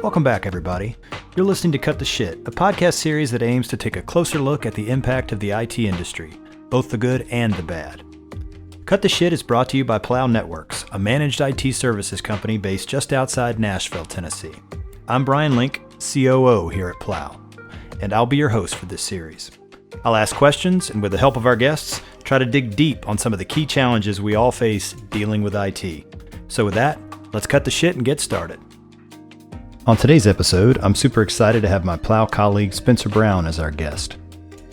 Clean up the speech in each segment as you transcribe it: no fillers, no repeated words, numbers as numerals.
Welcome back, everybody. You're listening to Cut the Shit, a podcast series that aims to take a closer look at the impact of the IT industry, both the good and the bad. Cut the Shit is brought to you by Plow Networks, a managed IT services company based just outside Nashville, Tennessee. I'm Bryan Link, COO here at Plow, and I'll be your host for this series. I'll ask questions, and with the help of our guests, try to dig deep on some of the key challenges we all face dealing with IT. So with that, let's cut the shit and get started. On today's episode, I'm super excited to have my Plow colleague Spencer Brown as our guest.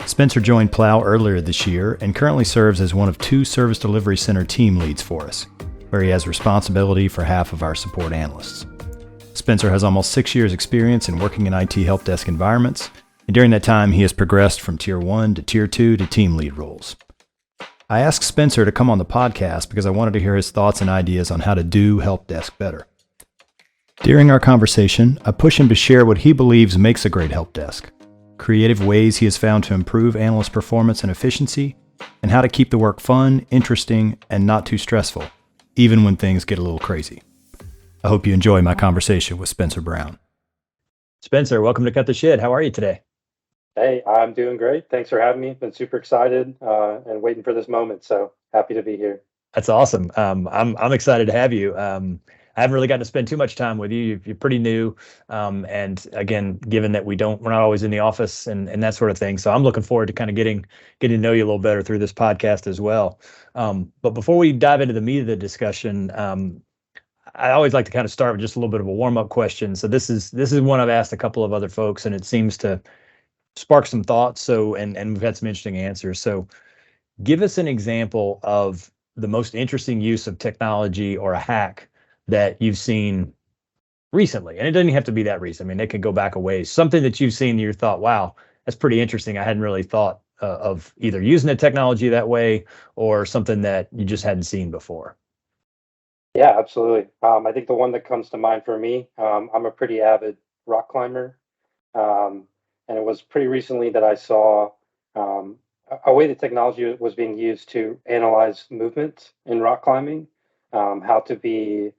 Spencer joined Plow earlier this year and currently serves as one of two Service Delivery Center team leads for us, where he has responsibility for half of our support analysts. Spencer has almost 6 years experience in working in IT Helpdesk environments, and during that time he has progressed from Tier 1 to Tier 2 to team lead roles. I asked Spencer to come on the podcast because I wanted to hear his thoughts and ideas on how to do Helpdesk better. During our conversation, I push him to share what he believes makes a great help desk, creative ways he has found to improve analyst performance and efficiency, and how to keep the work fun, interesting, and not too stressful, even when things get a little crazy. I hope you enjoy my conversation with Spencer Brown. Spencer, welcome to Cut the Shit. How are you today? Hey, I'm doing great. Thanks for having me. Been super excited and waiting for this moment. So happy to be here. That's awesome. I'm excited to have you. I haven't really gotten to spend too much time with you. You're pretty new. And again, given that we're not always in the office and that sort of thing. So I'm looking forward to kind of getting to know you a little better through this podcast as well. But before we dive into the meat of the discussion, I always like to kind of start with just a little bit of a warm-up question. So this is one I've asked a couple of other folks, and it seems to spark some thoughts. So and we've had some interesting answers. So give us an example of the most interesting use of technology or a hack that you've seen recently. And it doesn't have to be that recent. I mean, it could go back a ways. Something that you've seen that you thought, wow, that's pretty interesting. I hadn't really thought of either using the technology that way or something that you just hadn't seen before. Yeah, absolutely. I think the one that comes to mind for me, I'm a pretty avid rock climber. And it was pretty recently that I saw a way that technology was being used to analyze movement in rock climbing, how to be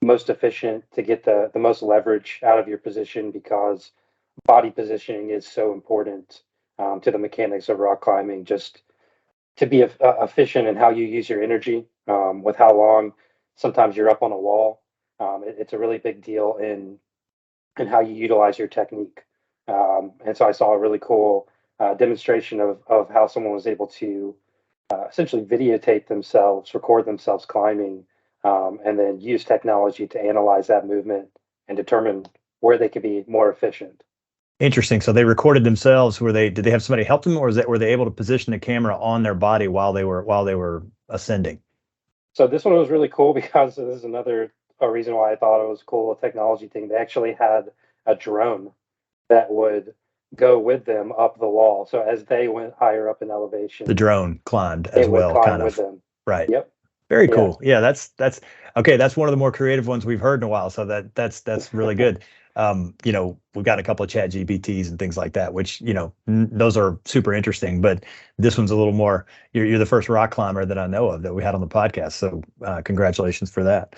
most efficient to get the most leverage out of your position, because body positioning is so important to the mechanics of rock climbing, just to be efficient in how you use your energy, with how long sometimes you're up on a wall. It's a really big deal in how you utilize your technique. And so I saw a really cool demonstration of how someone was able to essentially videotape themselves, record themselves climbing, and then use technology to analyze that movement and determine where they could be more efficient. Interesting. So they recorded themselves. Did they have somebody help them, or were they able to position the camera on their body while they were ascending? So this one was really cool because this is another reason why I thought it was cool, a technology thing. They actually had a drone that would go with them up the wall. So as they went higher up in elevation, the drone climbed as well, kind of. With them. Right. Yep. Very cool. Yeah, that's okay. That's one of the more creative ones we've heard in a while. So that's really good. We've got a couple of chat GPTs and things like that, which, those are super interesting, but this one's a little more, you're the first rock climber that I know of that we had on the podcast. So congratulations for that.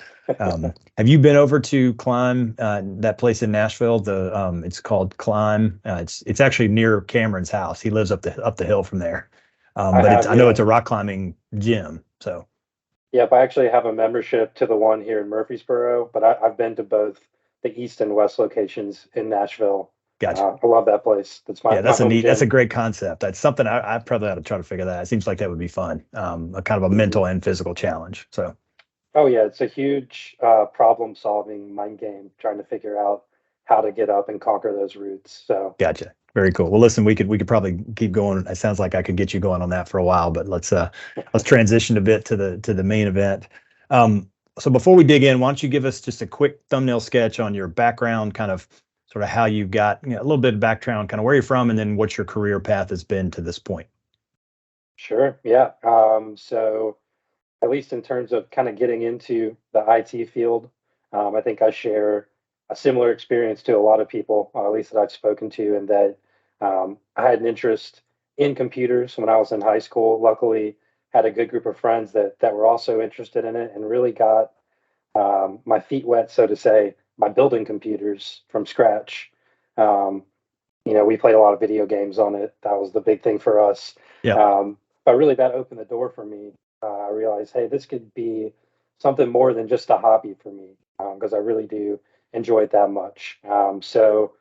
Have you been over to climb that place in Nashville? It's called Climb. It's actually near Cameron's house. He lives up the hill from there. I know it's a rock climbing gym. So. Yep, I actually have a membership to the one here in Murfreesboro, but I've been to both the East and West locations in Nashville. Gotcha. I love that place. That's that's a great concept. That's something I probably ought to try to figure that out. It seems like that would be fun. A kind of a mental and physical challenge. So. Oh yeah, it's a huge problem solving mind game, trying to figure out how to get up and conquer those routes. So. Gotcha. Very cool. Well, listen, we could probably keep going. It sounds like I could get you going on that for a while, but let's transition a bit to the main event. So before we dig in, why don't you give us just a quick thumbnail sketch on your background, kind of sort of how you got, a little bit of background, kind of where you're from, and then what your career path has been to this point. Sure. Yeah. So at least in terms of kind of getting into the IT field, I think I share a similar experience to a lot of people, at least that I've spoken to, and that I had an interest in computers when I was in high school. Luckily, had a good group of friends that were also interested in it, and really got my feet wet, so to say, by building computers from scratch. Um, we played a lot of video games on it. That was the big thing for us. Yeah. But really, that opened the door for me. I realized, hey, this could be something more than just a hobby for me, because I really do enjoy it that much. So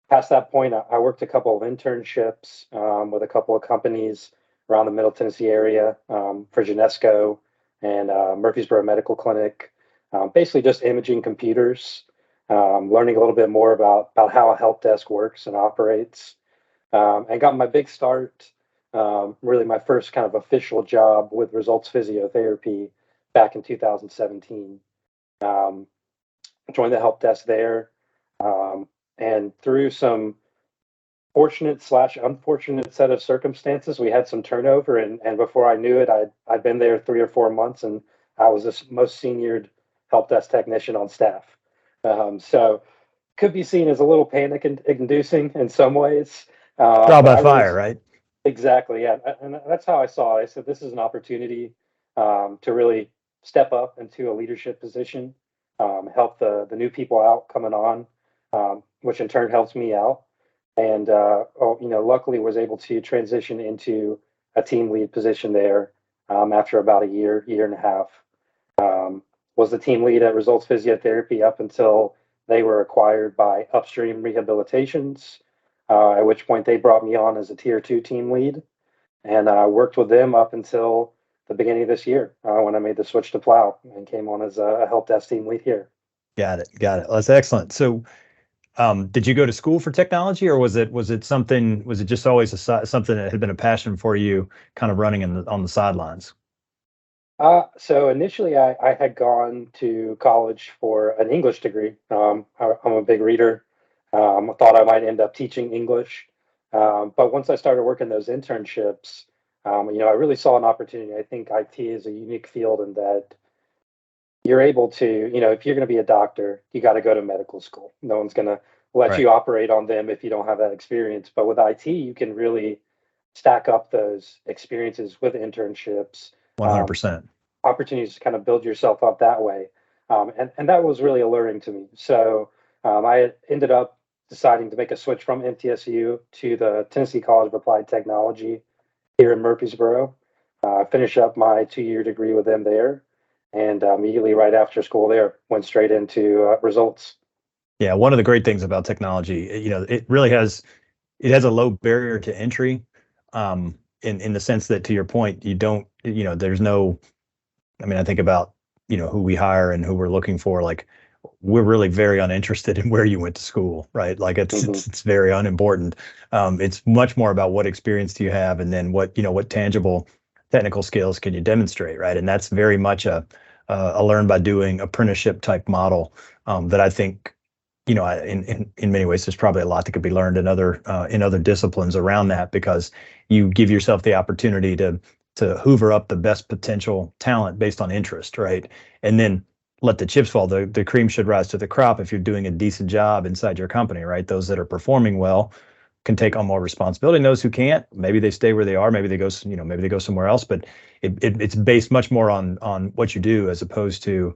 past that point, I worked a couple of internships with a couple of companies around the Middle Tennessee area, for Genesco and Murfreesboro Medical Clinic, basically just imaging computers, learning a little bit more about how a help desk works and operates, and got my big start, really my first kind of official job with Results Physiotherapy back in 2017. Um, Joined the help desk there, um, and through some fortunate slash unfortunate set of circumstances, we had some turnover, and before I knew it, I'd been there 3 or 4 months, and I was the most seniored help desk technician on staff. So could be seen as a little panic inducing in some ways, Trial but by I really fire, right? exactly, yeah, and that's how I saw it. I said this is an opportunity, to really step up into a leadership position, help the new people out coming on, which in turn helps me out, and luckily was able to transition into a team lead position there, after about a year and a half. Um, was the team lead at Results Physiotherapy up until they were acquired by Upstream Rehabilitations, at which point they brought me on as a tier two team lead, and I worked with them up until the beginning of this year, when I made the switch to Plow and came on as a help desk team lead here. Got it. Got it. Well, that's excellent. So, did you go to school for technology, or was it something? Was it just always something that had been a passion for you, kind of running on the sidelines? So initially, I had gone to college for an English degree. I'm a big reader. I thought I might end up teaching English. But once I started working those internships, I really saw an opportunity. I think IT is a unique field in that you're able to, if you're going to be a doctor, you got to go to medical school. No one's going to let Right. you operate on them if you don't have that experience. But with IT, you can really stack up those experiences with internships, um, 100%. opportunities to kind of build yourself up that way. And that was really alluring to me. So I ended up deciding to make a switch from MTSU to the Tennessee College of Applied Technology here in Murfreesboro. Finished up my 2 year degree with them there, and immediately right after school there went straight into results. Yeah, one of the great things about technology, it really has a low barrier to entry, in the sense that, to your point, you don't, there's no. I mean, I think about, who we hire and who we're looking for. Like, we're really very uninterested in where you went to school, right? Like, it's Hmm. it's it's very unimportant. It's much more about what experience do you have, and then what tangible technical skills can you demonstrate, right? And that's very much a learn by doing apprenticeship type model, that I think, in many ways, there's probably a lot that could be learned in other disciplines around that, because you give yourself the opportunity to hoover up the best potential talent based on interest, right? And then let the chips fall. The cream should rise to the crop if you're doing a decent job inside your company, right? Those that are performing well can take on more responsibility, and those who can't, maybe they stay where they are, maybe they go somewhere else. But it's based much more on what you do, as opposed to,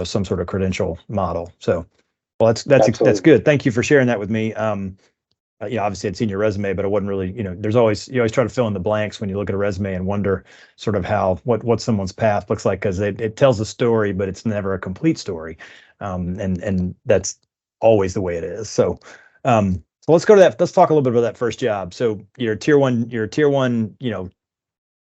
some sort of credential model. So, well, that's Absolutely. good. Thank you for sharing that with me. Obviously I'd seen your resume, but I wasn't really, you always try to fill in the blanks when you look at a resume and wonder sort of what someone's path looks like, because it tells a story, but it's never a complete story. And that's always the way it is. So let's go to that. Let's talk a little bit about that first job. So you're a tier one,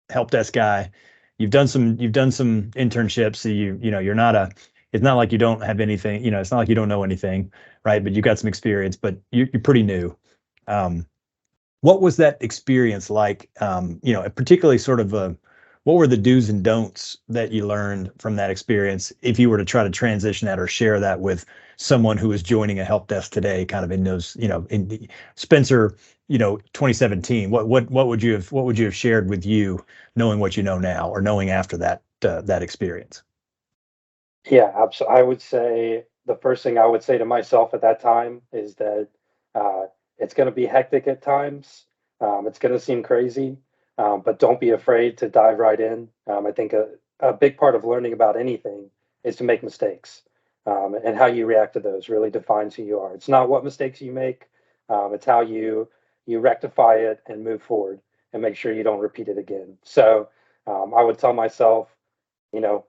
help desk guy. You've done some internships. So you're not it's not like you don't have anything, it's not like you don't know anything, right? But you've got some experience, but you're pretty new. Um, what was that experience like? Particularly sort of, what were the do's and don'ts that you learned from that experience, if you were to try to transition that or share that with someone who is joining a help desk today, kind of in those, in Spencer, 2017, what would you have shared with you, knowing what you know now, or knowing after that experience? Yeah, absolutely. I would say the first thing I would say to myself at that time is that uh, it's going to be hectic at times. It's going to seem crazy, but don't be afraid to dive right in. I think a big part of learning about anything is to make mistakes. and how you react to those really defines who you are. It's not what mistakes you make, it's how you rectify it and move forward and make sure you don't repeat it again. So I would tell myself,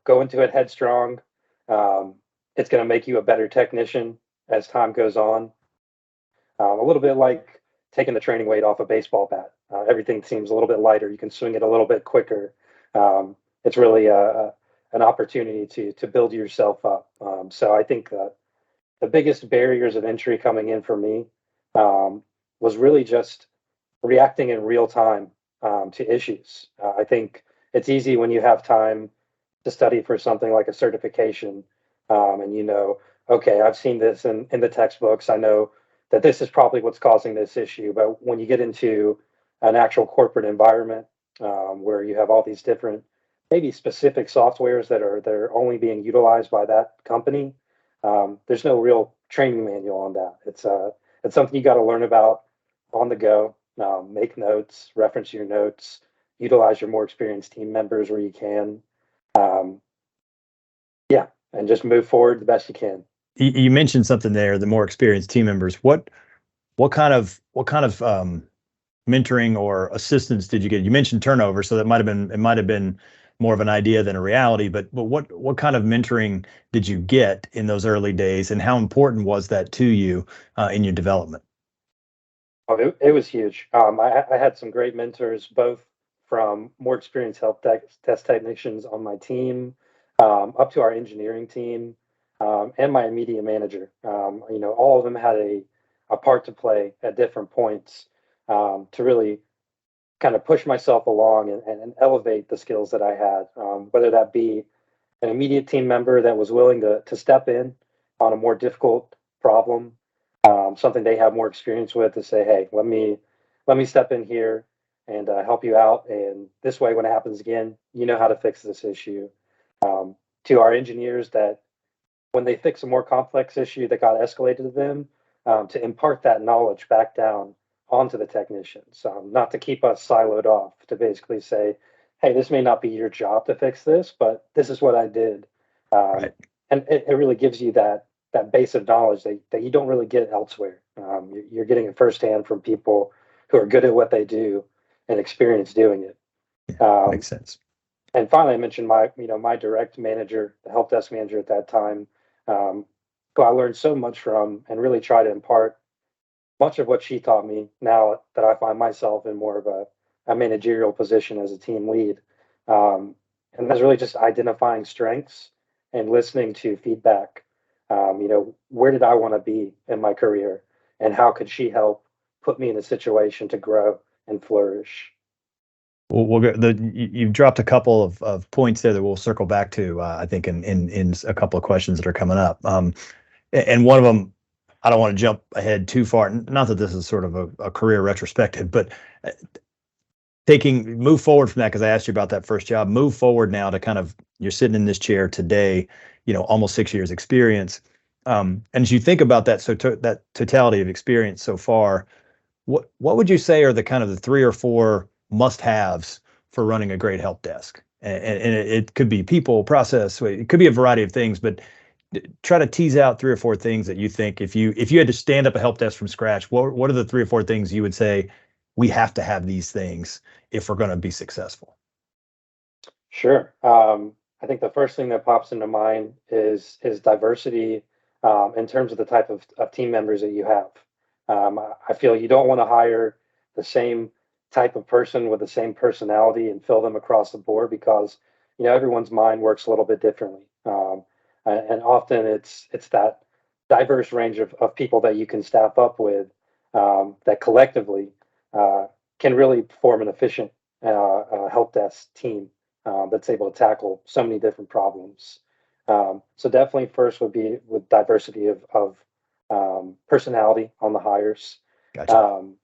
go into it headstrong. Um, it's going to make you a better technician as time goes on. A little bit like taking the training weight off a baseball bat. Everything seems a little bit lighter. You can swing it a little bit quicker. It's really an opportunity to build yourself up. So I think the biggest barriers of entry coming in for me was really just reacting in real time to issues. I think it's easy when you have time to study for something like a certification, and okay, I've seen this in the textbooks. I know that this is probably what's causing this issue. But when you get into an actual corporate environment where you have all these different, maybe specific softwares that are only being utilized by that company, there's no real training manual on that. It's something you got to learn about on the go. Make notes, reference your notes, utilize your more experienced team members where you can. Um, yeah, and just move forward the best you can. You mentioned something there, the more experienced team members. What kind of mentoring or assistance did you get? You mentioned turnover, so it might have been more of an idea than a reality. But what kind of mentoring did you get in those early days, and how important was that to you in your development? Oh, it was huge. I had some great mentors, both from more experienced test technicians on my team, up to our engineering team, and my immediate manager. All of them had a part to play at different points to really kind of push myself along and elevate the skills that I had, whether that be an immediate team member that was willing to step in on a more difficult problem, something they have more experience with, to say, hey, let me step in here and help you out. And this way, when it happens again, you know how to fix this issue. To our engineers, that when they fix a more complex issue that got escalated to them, to impart that knowledge back down onto the technicians, not to keep us siloed off, to basically say, hey, this may not be your job to fix this, but this is what I did. Um, Right. and it really gives you that base of knowledge that you don't really get elsewhere. You're getting it firsthand from people who are good at what they do and experience doing it. Yeah, Um, makes sense. and finally, I mentioned my direct manager, the help desk manager at that time, um, who I learned so much from, and really try to impart much of what she taught me now that I find myself in more of a managerial position as a team lead. Um, and that's really just identifying strengths and listening to feedback. Where did I want to be in my career, and how could she help put me in a situation to grow and flourish? We'll go, you've dropped a couple of points there that we'll circle back to, I think, in a couple of questions that are coming up. And one of them, I don't want to jump ahead too far. Not that this is sort of a career retrospective, but uh, taking move forward from that, because I asked you about that first job. Move forward now to kind of, you're sitting in this chair today, almost 6 years experience. And as you think about that, that totality of experience so far, what would you say are the kind of the three or four must-haves for running a great help desk? And it could be people, process, it could be a variety of things, but try to tease out three or four things that you think, if you had to stand up a help desk from scratch, what are the three or four things you would say we have to have these things if we're going to be successful? Sure. I think the first thing that pops into mind is diversity in terms of the type of team members that you have. I feel you don't want to hire the same type of person with the same personality and fill them across the board, because everyone's mind works a little bit differently, and often it's that diverse range of people that you can staff up with, that collectively uh, can really form an efficient help desk team that's able to tackle so many different problems. So definitely first would be with diversity of personality on the hires. Gotcha. Um,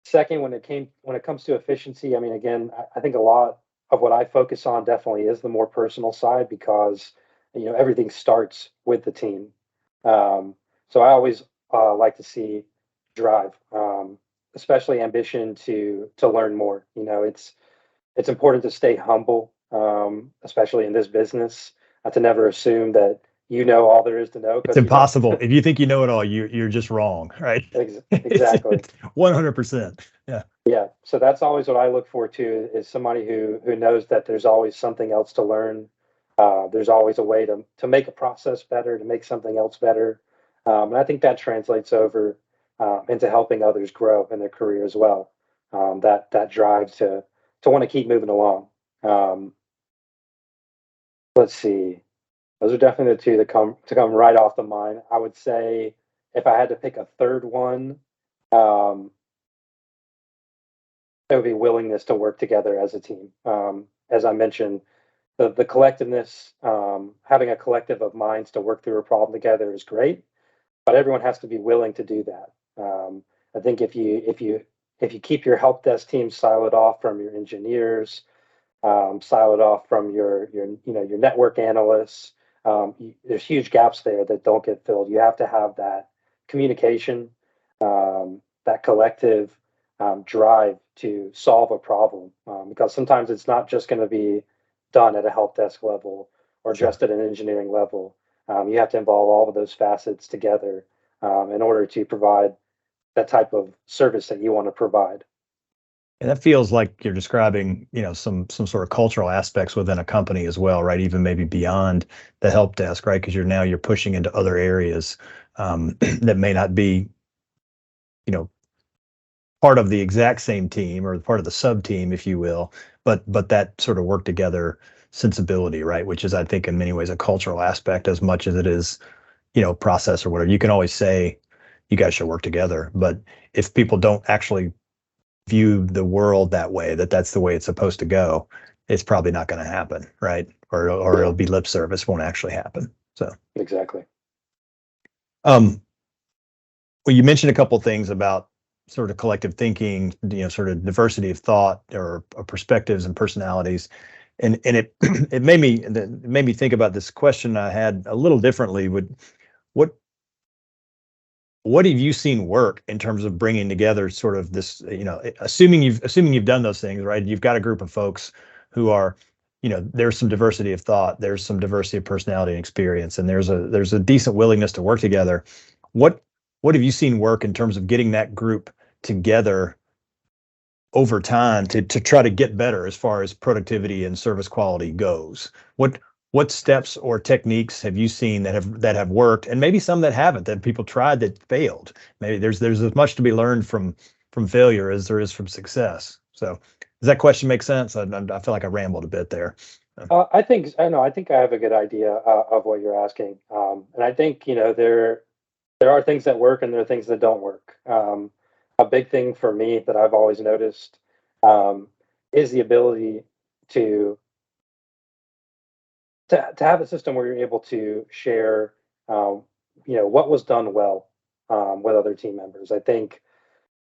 Second, when it comes to efficiency, I mean, again, I think a lot of what I focus on definitely is the more personal side, because everything starts with the team. So I always like to see drive, especially ambition to learn more. It's important to stay humble, especially in this business, to never assume that you know all there is to know It's because you don't. impossible. If you think you know it all, you're just wrong, right? Exactly. It's 100%. Yeah. Yeah. So that's always what I look for too, is somebody who knows that there's always something else to learn. There's always a way to make a process better, to make something else better. And I think that translates over into helping others grow in their career as well. That drive to want to keep moving along. Um, let's see. Those are definitely the two that come right off the mind. I would say if I had to pick a third one, um, it would be willingness to work together as a team. As I mentioned, the collectiveness, having a collective of minds to work through a problem together is great, but everyone has to be willing to do that. I think if you keep your help desk team siloed off from your engineers, siloed off from your network analysts. There's huge gaps there that don't get filled. You have to have that communication, that collective drive to solve a problem, because sometimes it's not just going to be done at a help desk level or Sure. just at an engineering level. You have to involve all of those facets together in order to provide that type of service that you want to provide. And that feels like you're describing, some sort of cultural aspects within a company as well, right? Even maybe beyond the help desk, right? Because you're pushing into other areas that may not be, you know, part of the exact same team or part of the sub team, if you will, but that sort of work together sensibility, right? Which is, I think, in many ways a cultural aspect as much as it is, process or whatever. You can always say you guys should work together, but if people don't actually view the world that way, that's the way it's supposed to go, it's probably not going to happen, right? Or Yeah, it'll be lip service, won't actually happen. So, exactly. um, well, you mentioned a couple things about sort of collective thinking, sort of diversity of thought or perspectives and personalities, and it it made me think about this question I had a little differently. What what have you seen work in terms of bringing together sort of this, assuming you've done those things, right? You've got a group of folks who are, there's some diversity of thought, there's some diversity of personality and experience, and there's a decent willingness to work together. What what have you seen work in terms of getting that group together over time to try to get better as far as productivity and service quality goes? What steps or techniques have you seen that have worked, and maybe some that haven't, that people tried that failed? Maybe there's as much to be learned from failure as there is from success. So does that question make sense? I feel like I rambled a bit there. I know. I think I have a good idea of what you're asking, and I think there are things that work and there are things that don't work. A big thing for me that I've always noticed um, is the ability to to have a system where you're able to share, um, what was done well with other team members. I think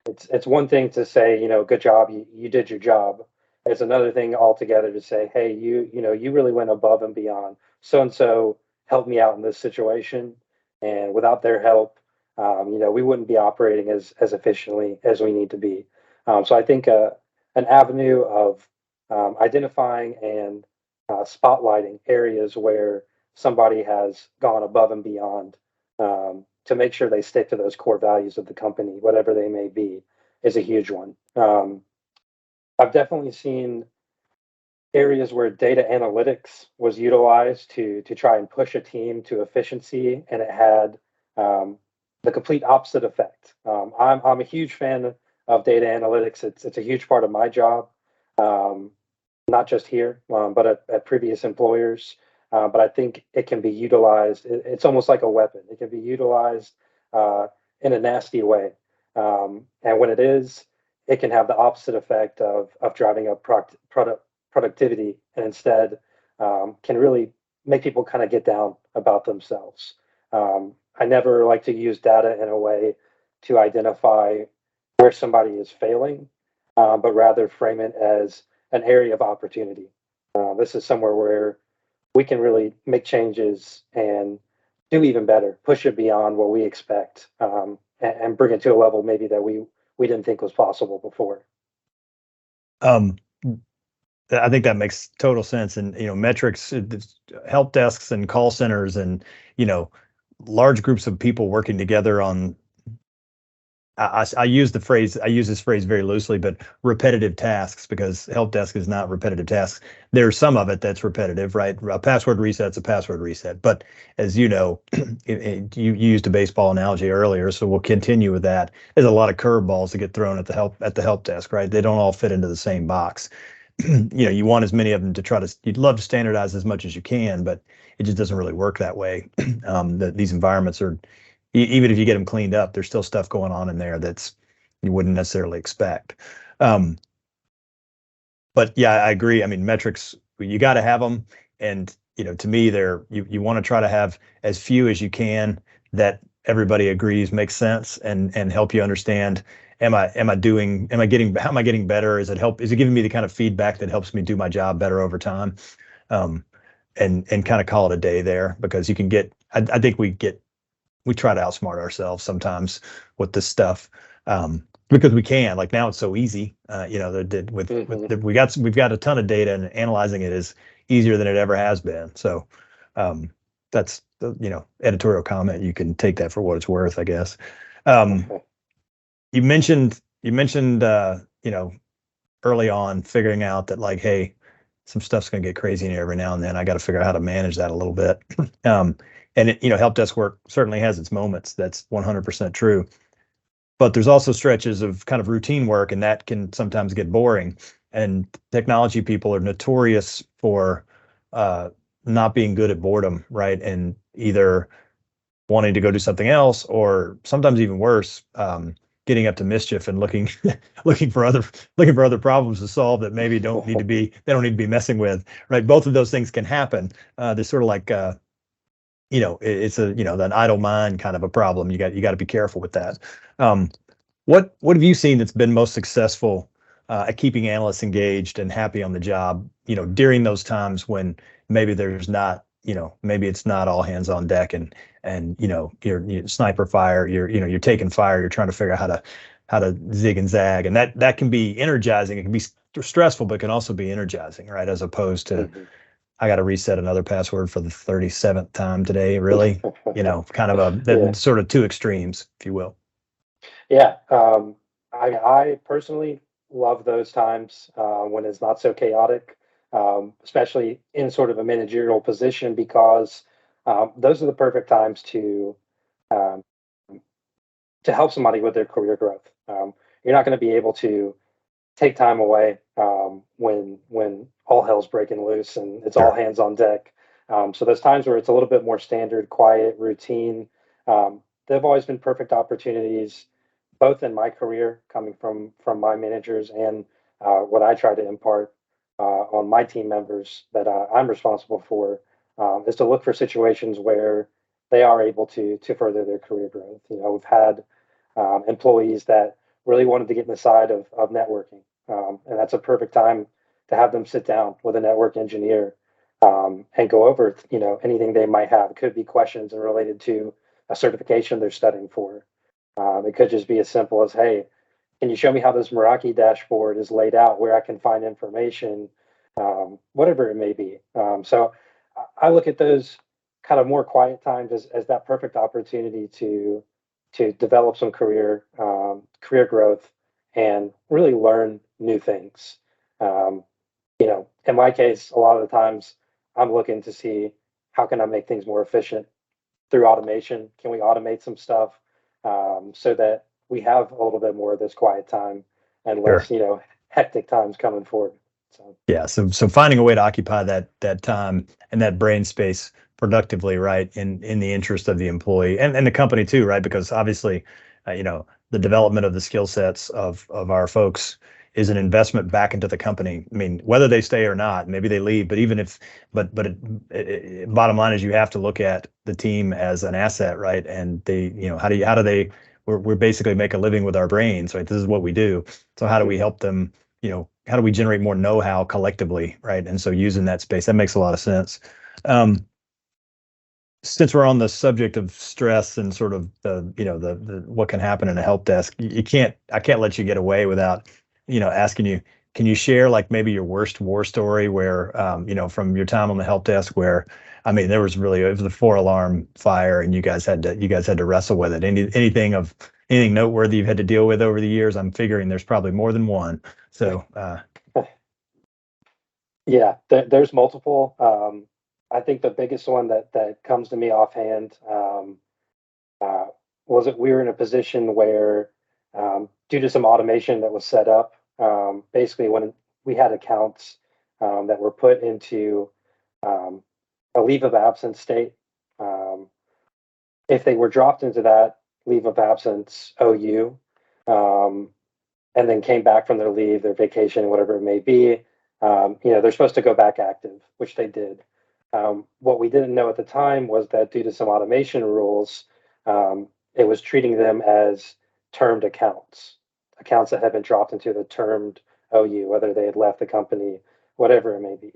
it's one thing to say, good job, you did your job. It's another thing altogether to say, hey, you really went above and beyond. So and so helped me out in this situation, and without their help, we wouldn't be operating as efficiently as we need to be. So I think an avenue of identifying and spotlighting areas where somebody has gone above and beyond to make sure they stick to those core values of the company, whatever they may be, is a huge one. I've definitely seen areas where data analytics was utilized to try and push a team to efficiency, and it had um, the complete opposite effect. I'm a huge fan of data analytics. It's a huge part of my job, um, not just here, but at previous employers. But I think it can be utilized. It's almost like a weapon. It can be utilized uh, in a nasty way, and when it is, it can have the opposite effect of driving up productivity, and instead can really make people kind of get down about themselves. I never like to use data in a way to identify where somebody is failing, but rather frame it as an area of opportunity. This is somewhere where we can really make changes and do even better, push it beyond what we expect, and bring it to a level maybe that we didn't think was possible before. Um, I think that makes total sense. And, metrics, help desks and call centers and, large groups of people working together on, I use this phrase very loosely, but repetitive tasks, because help desk is not repetitive tasks. There's some of it that's repetitive, right? A password reset's a password reset. But as you know, you used a baseball analogy earlier, so we'll continue with that. There's a lot of curveballs that get thrown at the help desk, right? They don't all fit into the same box. You want as many of them you'd love to standardize as much as you can, but it just doesn't really work that way. These environments are, even if you get them cleaned up, there's still stuff going on in there that's you wouldn't necessarily expect. Um, but yeah, I agree. I mean, metrics, you got to have them. And, to me, you want to try to have as few as you can that everybody agrees makes sense and help you understand, how am I getting better? Is it giving me the kind of feedback that helps me do my job better over time? Um, and kind of call it a day there, because I think we try to outsmart ourselves sometimes with this stuff, because we can. Like now, it's so easy. We've got a ton of data, and analyzing it is easier than it ever has been. So that's the editorial comment. You can take that for what it's worth, I guess. You mentioned early on figuring out that, like, hey, some stuff's going to get crazy in here every now and then. I got to figure out how to manage that a little bit. And help desk work certainly has its moments. That's 100% true. But there's also stretches of kind of routine work, and that can sometimes get boring. And technology people are notorious for not being good at boredom, right? And either wanting to go do something else, or sometimes even worse, getting up to mischief and looking looking for other problems to solve that maybe they don't need to be messing with, right? Both of those things can happen. They're sort of like it's an idle mind kind of a problem. You got to be careful with that. What have you seen that's been most successful at keeping analysts engaged and happy on the job, during those times when maybe there's not, maybe it's not all hands on deck, and you're sniper fire, you're taking fire, you're trying to figure out how to zig and zag, and that can be energizing. It can be stressful, but it can also be energizing, right? As opposed to, I got to reset another password for the 37th time today, really. Kind of sort of two extremes, if you will. Yeah, I personally love those times when it's not so chaotic, especially in sort of a managerial position, because those are the perfect times um, to help somebody with their career growth. You're not going to be able to take time away when all hell's breaking loose and it's all Sure. hands on deck. So those times where it's a little bit more standard, quiet, routine, they've always been perfect opportunities, both in my career, coming from my managers, and what I try to impart on my team members that I'm responsible for, is to look for situations where they are able to further their career growth. We've had employees that really wanted to get in the side of networking. And that's a perfect time to have them sit down with a network engineer and go over, anything they might have. It could be questions related to a certification they're studying for. It could just be as simple as, hey, can you show me how this Meraki dashboard is laid out, where I can find information, whatever it may be. So I look at those kind of more quiet times as that perfect opportunity to develop some career growth and really learn new things. Um, in my case, a lot of the times I'm looking to see how can I make things more efficient through automation. Can we automate some stuff so that we have a little bit more of this quiet time and Sure. less, hectic times coming forward. So Yeah. So finding a way to occupy that time and that brain space productively, right, in the interest of the employee and the company too, right? Because obviously, the development of the skill sets of our folks is an investment back into the company. I mean, whether they stay or not, maybe they leave, but even if, bottom line is, you have to look at the team as an asset, right? And how do they, we're basically make a living with our brains, right? This is what we do. So how do we help them? How do we generate more know-how collectively, right? And so using that space, that makes a lot of sense. Since we're on the subject of stress and sort of the what can happen in a help desk, I can't let you get away without, asking you, can you share like maybe your worst war story where, from your time on the help desk where, I mean, there was really, it was a 4 alarm fire and you guys had to wrestle with it. Anything noteworthy you've had to deal with over the years? I'm figuring there's probably more than one. So, Yeah, there's multiple. I think the biggest one that comes to me offhand, uh, was it we were in a position where, due to some automation that was set up, basically when we had accounts that were put into um, a leave of absence state, um, if they were dropped into that leave of absence OU, um, and then came back from their leave, their vacation, whatever it may be, they're supposed to go back active, which they did. What we didn't know at the time was that due to some automation rules, it was treating them as termed accounts, accounts that had been dropped into the termed OU, whether they had left the company, whatever it may be.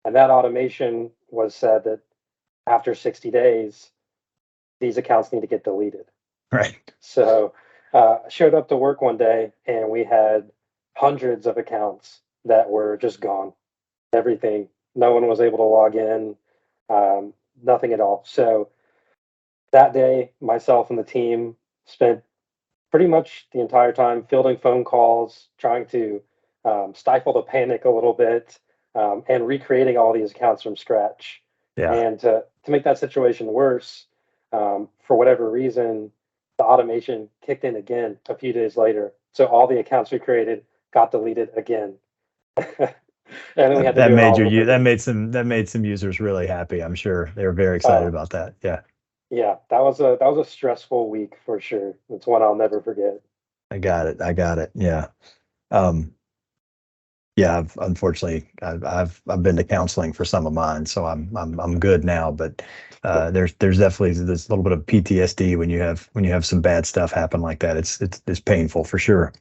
And that automation was said that after 60 days, these accounts need to get deleted. right. So I showed up to work one day and we had hundreds of accounts that were just gone. Everything. No one was able to log in, nothing at all. So that day, myself and the team spent pretty much the entire time fielding phone calls, trying to stifle the panic a little bit, and recreating all these accounts from scratch. Yeah. And to make that situation worse, for whatever reason, the automation kicked in again a few days later. So all the accounts we created got deleted again. And then we had to That do it made all over again. that made some users really happy. I'm sure they were very excited Uh, about that. Yeah. yeah, that was a stressful week for sure. It's one I'll never forget. I got it. I got it. Yeah. Um, yeah, unfortunately, I've been to counseling for some of mine, so I'm good now. But there's definitely this little bit of PTSD when you have some bad stuff happen like that. It's painful for sure,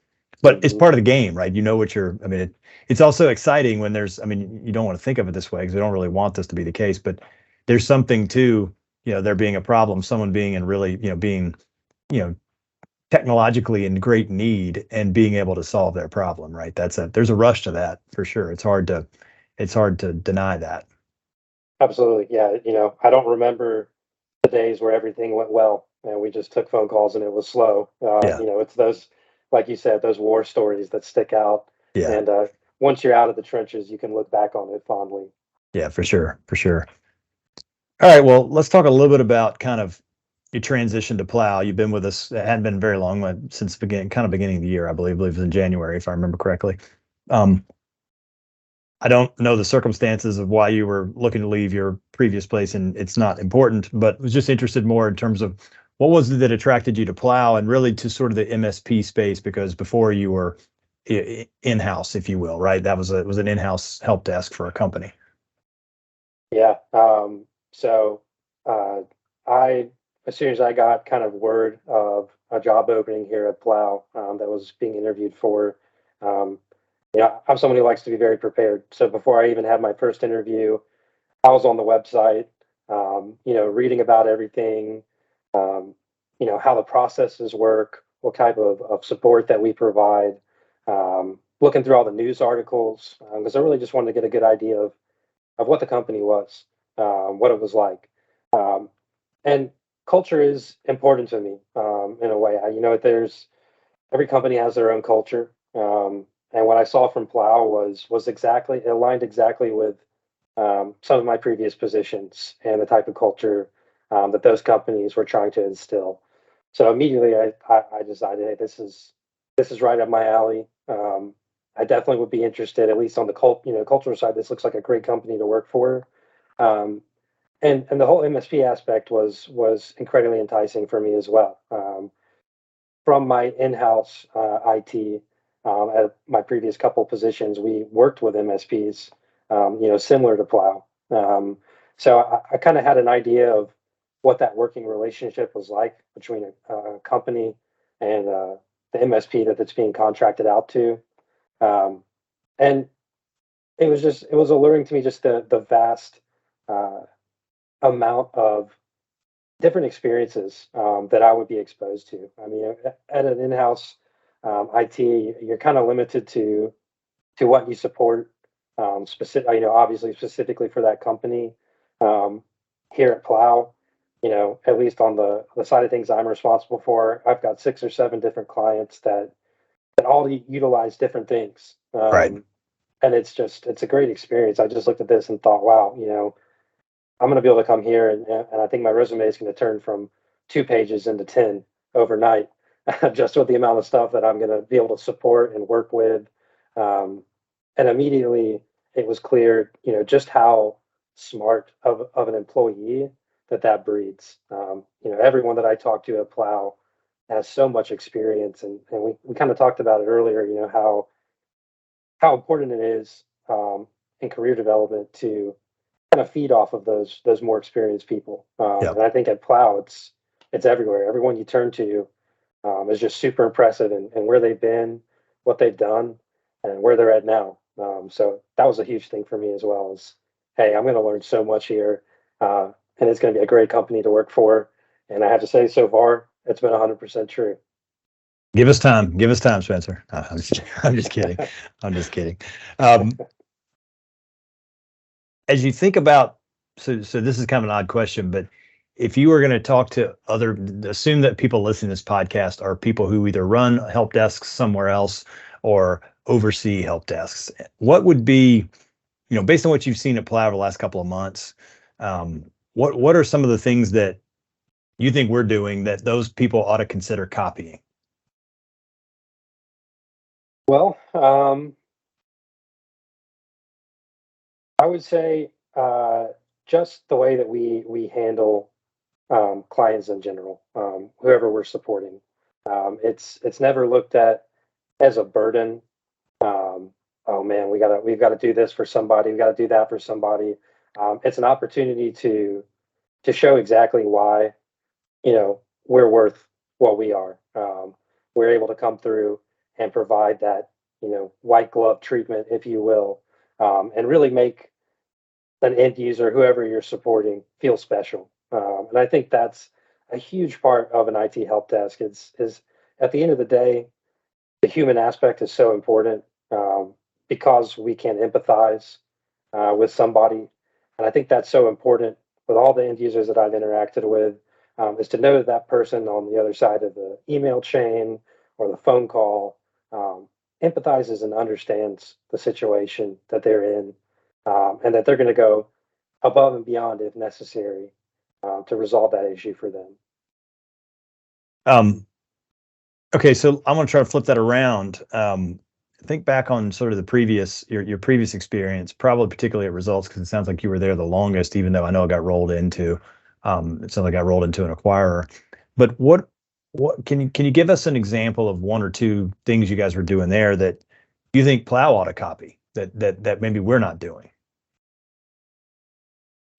but it's Mhm. part of the game, right? You know what you're. I mean, it's also exciting when there's. I mean, you don't want to think of it this way because we don't really want this to be the case, but there's something to there being a problem, someone being in really being you know technologically in great need and being able to solve their problem, right? There's a rush to that for sure. It's hard to deny that. Absolutely. Yeah. I don't remember the days where everything went well and we just took phone calls and it was slow. Yeah. It's those, like you said, those war stories that stick out. Yeah. And once you're out of the trenches, you can look back on it fondly. Yeah, for sure. For sure. All right. Well, let's talk a little bit about kind of your transition to Plow. You've been with us, it hadn't been very long, since beginning of the year, I believe it was in January, if I remember correctly. Um, I don't know the circumstances of why you were looking to leave your previous place, and it's not important, but was just interested more in terms of what was it that attracted you to Plow and really to sort of the MSP space, because before you were in-house, if you will, right? It was an in-house help desk for a company. Yeah. So uh, I, as soon as I got kind of word of a job opening here at Plow, that was being interviewed for, um, I'm someone who likes to be very prepared. So before I even had my first interview, I was on the website, reading about everything, um, how the processes work, what type of support that we provide, looking through all the news articles, because I really just wanted to get a good idea of what the company was, what it was like. Um, and culture is important to me, in a way. There's every company has their own culture. And what I saw from Plow was exactly, it aligned exactly with some of my previous positions and the type of culture that those companies were trying to instill. So immediately I decided, hey, this is right up my alley. I definitely would be interested, at least on the cultural side. This looks like a great company to work for. Um, and the whole MSP aspect was incredibly enticing for me as well. From my in-house IT, at my previous couple positions, we worked with MSPs, similar to Plow. So I kind of had an idea of what that working relationship was like between a company and the MSP that's being contracted out to. Um, and it was alluring to me, just the vast uh, amount of different experiences that I would be exposed to. I mean, at an in-house IT, you're kind of limited to to what you support, obviously specifically for that company. Um, Here at Plow, at least on the side of things I'm responsible for, I've got 6 or 7 different clients that all utilize different things. Right. And it's a great experience. I just looked at this and thought, wow, I'm going to be able to come here and I think my resume is going to turn from 2 pages into 10 overnight, just with the amount of stuff that I'm going to be able to support and work with. Um, and immediately it was clear, just how smart of an employee that breeds. Everyone that I talked to at Plow has so much experience, and we kind of talked about it earlier. How important it is in career development to kind of feed off of those more experienced people. Yep. And I think at Plow, it's everywhere. Everyone you turn to is just super impressive and where they've been, what they've done, and where they're at now. So that was a huge thing for me as well. Is hey, I'm going to learn so much here, and it's going to be a great company to work for. And I have to say, so far, it's been 100% true. Give us time. Give us time, Spencer. I'm just kidding. I'm just kidding. Um, as you think about, so this is kind of an odd question, but if you were going to talk to assume that people listening to this podcast are people who either run help desks somewhere else or oversee help desks, what would be, based on what you've seen at Plow over the last couple of months, what are some of the things that you think we're doing that those people ought to consider copying? Well, I would say just the way that we handle clients in general, whoever we're supporting. It's never looked at as a burden. Oh man, we've got to do this for somebody. We got to do that for somebody. It's an opportunity to show exactly why we're worth what we are. We're able to come through and provide that white glove treatment, if you will, and really make an end user, whoever you're supporting, feel special. And I think that's a huge part of an IT help desk. Is at the end of the day, the human aspect is so important because we can empathize with somebody, and I think that's so important with all the end users that I've interacted with. Is to know that that person on the other side of the email chain or the phone call empathizes and understands the situation that they're in, and that they're going to go above and beyond if necessary to resolve that issue for them. Okay, so I'm going to try to flip that around. Think back on sort of your previous experience, probably particularly at Results, because it sounds like you were there the longest, even though I know it got rolled into, it sounds like it got rolled into an acquirer. But what can you give us an example of one or two things you guys were doing there that you think Plow ought to copy that maybe we're not doing?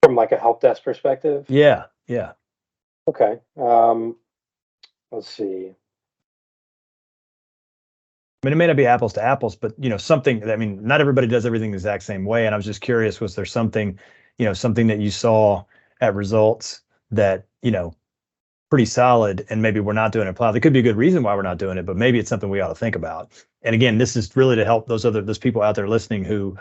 From like a help desk perspective? Yeah, yeah. Okay. Let's see. I mean, it may not be apples to apples, but something. I mean, not everybody does everything the exact same way. And I was just curious, was there something, something that you saw at Results that, pretty solid, and maybe we're not doing it at Plow? There could be a good reason why we're not doing it, but maybe it's something we ought to think about. And again, this is really to help those people out there listening who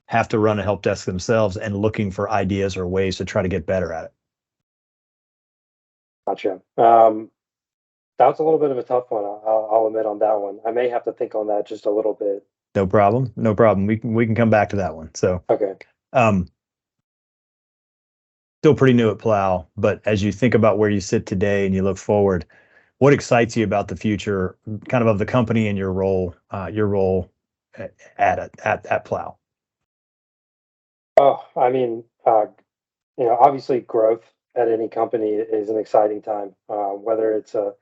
have to run a help desk themselves and looking for ideas or ways to try to get better at it. Gotcha. That's a little bit of a tough one. I'll admit on that one. I may have to think on that just a little bit. No problem. No problem. We can come back to that one. So, okay. Still pretty new at Plow, but as you think about where you sit today and you look forward, what excites you about the future, kind of the company and your role at Plow? Oh, I mean, obviously growth at any company is an exciting time, whether it's a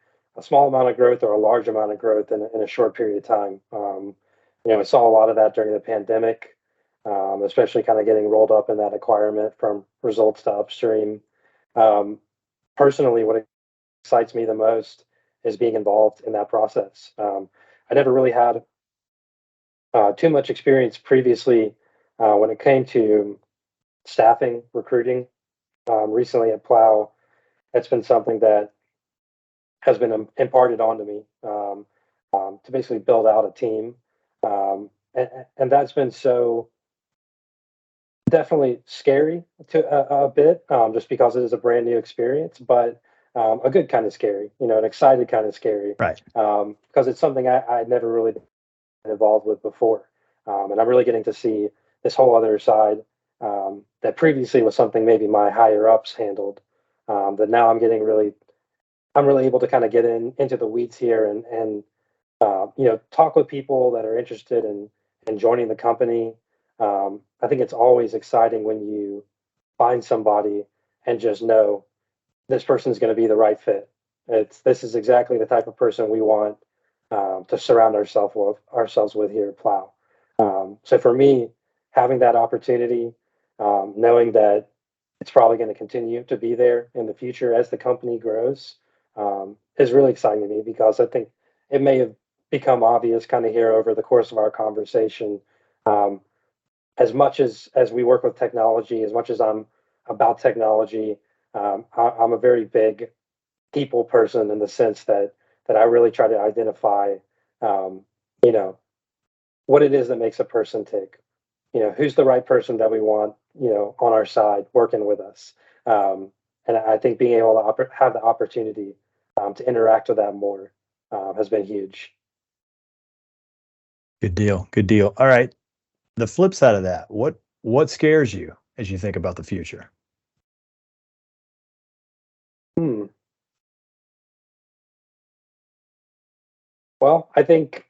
small amount of growth or a large amount of growth in a short period of time. We saw a lot of that during the pandemic, especially kind of getting rolled up in that acquirement from Results to Upstream. Personally, what excites me the most is being involved in that process. I never really had too much experience previously when it came to staffing, recruiting. Recently at Plow, it's been something that has been imparted onto me to basically build out a team and that's been so definitely scary to a bit, just because it is a brand new experience, but a good kind of scary, an excited kind of scary, Right. because it's something I'd never really been involved with before, and I'm really getting to see this whole other side that previously was something maybe my higher ups handled. That now I'm really able to kind of get into the weeds here and talk with people that are interested in joining the company. I think it's always exciting when you find somebody and just know this person's going to be the right fit. This is exactly the type of person we want to surround ourselves with here at Plow. So for me, having that opportunity, knowing that it's probably going to continue to be there in the future as the company grows, is really exciting to me because I think it may have become obvious kind of here over the course of our conversation. Um, as much as we work with technology, as much as I'm about technology, I'm a very big people person in the sense that I really try to identify, um, you know, what it is that makes a person tick. Who's the right person that we want, on our side working with us. And I think being able to have the opportunity to interact with that more has been huge. Good deal. Good deal. All right. The flip side of that, what scares you as you think about the future? Hmm. Well, I think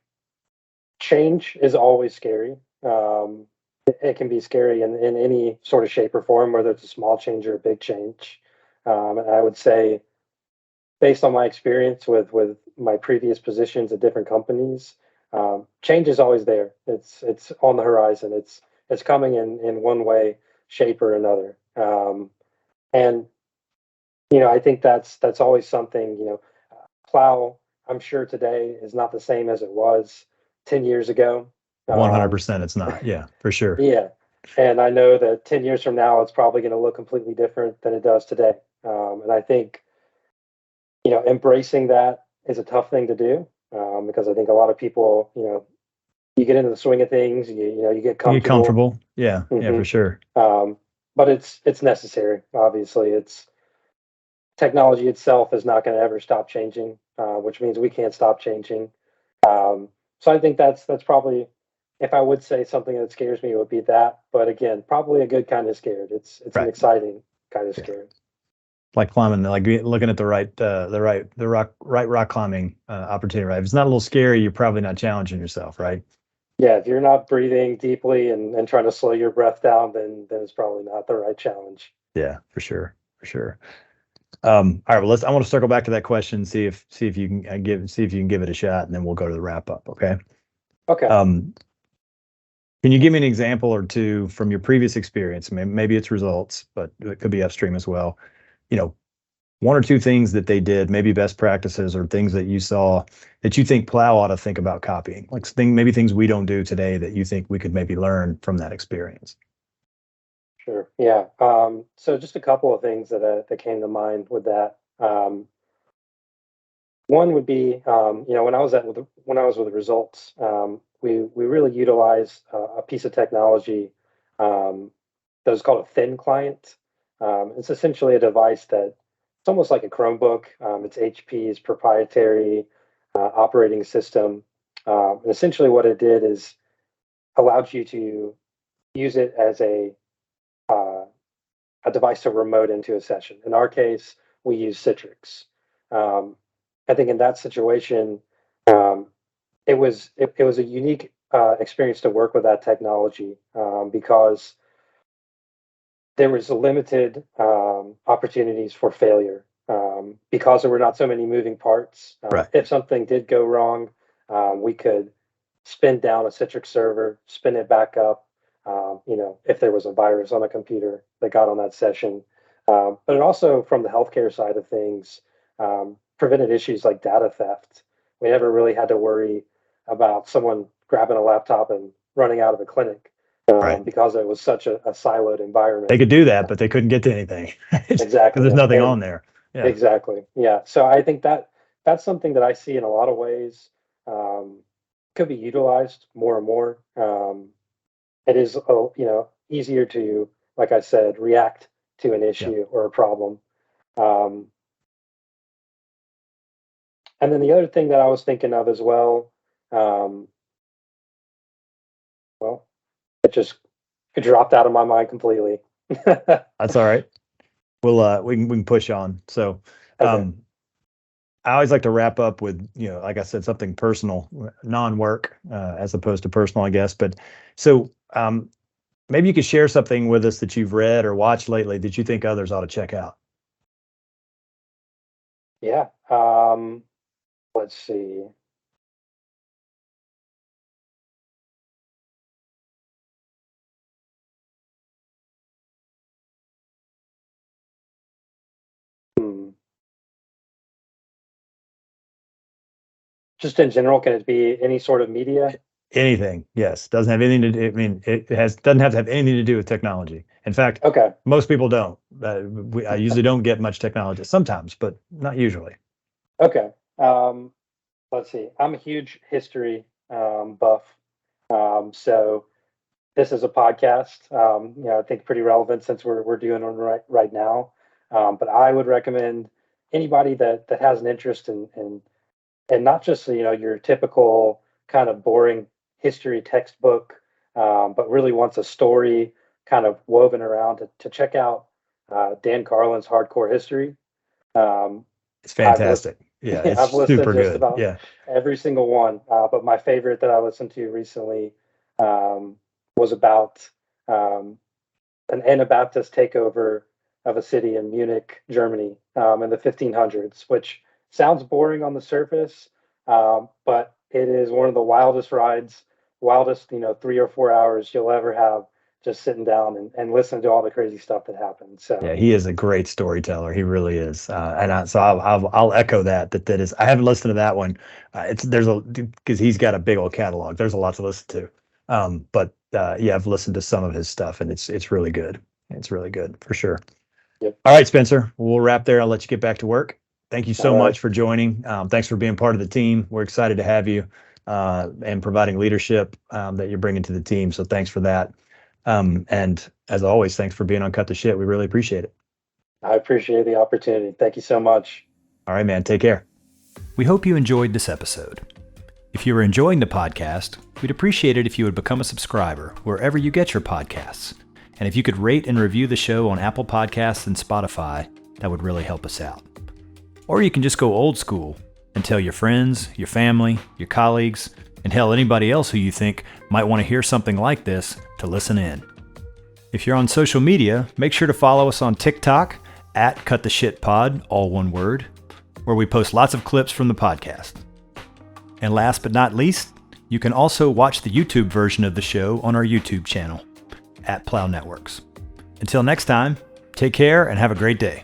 change is always scary. It can be scary in any sort of shape or form, whether it's a small change or a big change. And I would say, based on my experience with my previous positions at different companies, change is always there. It's on the horizon. It's coming in one way, shape or another. And I think that's always something. Plow, I'm sure today is not the same as it was 10 years ago. Um, 100% it's not. Yeah, for sure. yeah, and I know that 10 years from now, it's probably going to look completely different than it does today. And I think embracing that is a tough thing to do, because I think a lot of people, you get into the swing of things, you get You get comfortable. comfortable. Yeah, yeah, hmm for sure. but it's necessary. Obviously, it's technology itself is not going to ever stop changing, which means we can't stop changing. So I think that's probably, if I would say something that scares me, it would be that. But again, probably a good kind of scared. It's an Right. exciting kind of Yeah. scared. Like climbing, like looking at the right rock climbing opportunity, right? If it's not a little scary, you're probably not challenging yourself, right? Yeah, if you're not breathing deeply and trying to slow your breath down, then it's probably not the right challenge. Yeah, for sure. For sure. All right, well, I want to circle back to that question, see if you can see if you can give it a shot, and then we'll go to the wrap up. Okay. Okay. Um, can you give me an example or two from your previous experience? Maybe it's results, but it could be upstream as well. You know, one or two things that they did, maybe best practices or things that you saw that you think Plow ought to think about copying, like maybe things we don't do today that you think we could maybe learn from that experience. Sure. Yeah. So just a couple of things that came to mind with that. One would be, when I was with results, we really utilized a piece of technology that was called a thin client. It's essentially a device that it's almost like a Chromebook. It's HP's proprietary operating system. And essentially, what it did is allowed you to use it as uh, a device to remote into a session. In our case, we use Citrix. Um, I think in that situation, um, it was a unique experience to work with that technology, because there was limited opportunities for failure, because there were not so many moving parts. Right. If something did go wrong, we could spin down a Citrix server, spin it back up. If there was a virus on a computer that got on that session, but it also, from the healthcare side of things, prevented issues like data theft. We never really had to worry about someone grabbing a laptop and running out of the clinic, Right. because it was such a siloed They environment. could do that, but they couldn't get to anything because Exactly. there's nothing And on there. Yeah. exactly. Yeah. So I think that's something that I see in a lot of ways, um, could be utilized more and more. It is, easier to, like I said, react to an Yeah. issue or a problem. Um, and then the other thing that I was thinking of as well, um, well, it just it dropped out of my mind completely. That's all right. We can push on. So, Okay. I always like to wrap up with, like I said, something personal, non-work, as opposed to personal, I guess. But so, maybe you could share something with us that you've read or watched lately that you think others ought to check out. Yeah. Let's see. Hmm. Just in general, can it be any sort of media? Anything, yes. Doesn't have anything to do. I mean, doesn't have to have anything to do with technology. In fact, Okay. most people don't. I usually don't get much technology. Sometimes, but not usually. Okay. Let's see. I'm a huge history buff. So this is a podcast. I think pretty relevant since we're doing one right now. But I would recommend anybody that has an interest in and not just your typical kind of boring history textbook, but really wants a story kind of woven around to check out Dan Carlin's Hardcore History. Um, It's I've listened, fantastic. Yeah, it's I've listened super just good. about Yeah. every single one, but my favorite that I listened to recently um, was about um, an Anabaptist takeover of a city in Munich, Germany, in the 1500s, which sounds boring on the surface, but it is one of the wildest rides, wildest 3 or 4 hours you'll ever have just sitting down and listening to all the crazy stuff that happened. Yeah, So, he is a great storyteller. He really is. So I'll echo that. That is. I haven't listened to that one. Because he's got a big old catalog. There's a lot to listen to. But yeah, I've listened to some of his stuff, and it's really good. It's really good for sure. yep. All right, Spencer. We'll wrap there. I'll let you get back to work. Thank you All so right. much for joining. Thanks for being part of the team. We're excited to have you, and providing leadership, that you're bringing to the team. So thanks for that. And as always, thanks for being on Cut the Shit. We really appreciate it. I appreciate the opportunity. Thank you so much. All right, man. Take care. We hope you enjoyed this episode. If you are enjoying the podcast, we'd appreciate it if you would become a subscriber wherever you get your podcasts. And if you could rate and review the show on Apple Podcasts and Spotify, that would really help us out. Or you can just go old school and tell your friends, your family, your colleagues, and hell, anybody else who you think might want to hear something like this to listen in. If you're on social media, make sure to follow us on TikTok at CutTheShitPod, all one word, where we post lots of clips from the podcast. And last but not least, you can also watch the YouTube version of the show on our YouTube channel at Plow Networks. Until next time, take care and have a great day.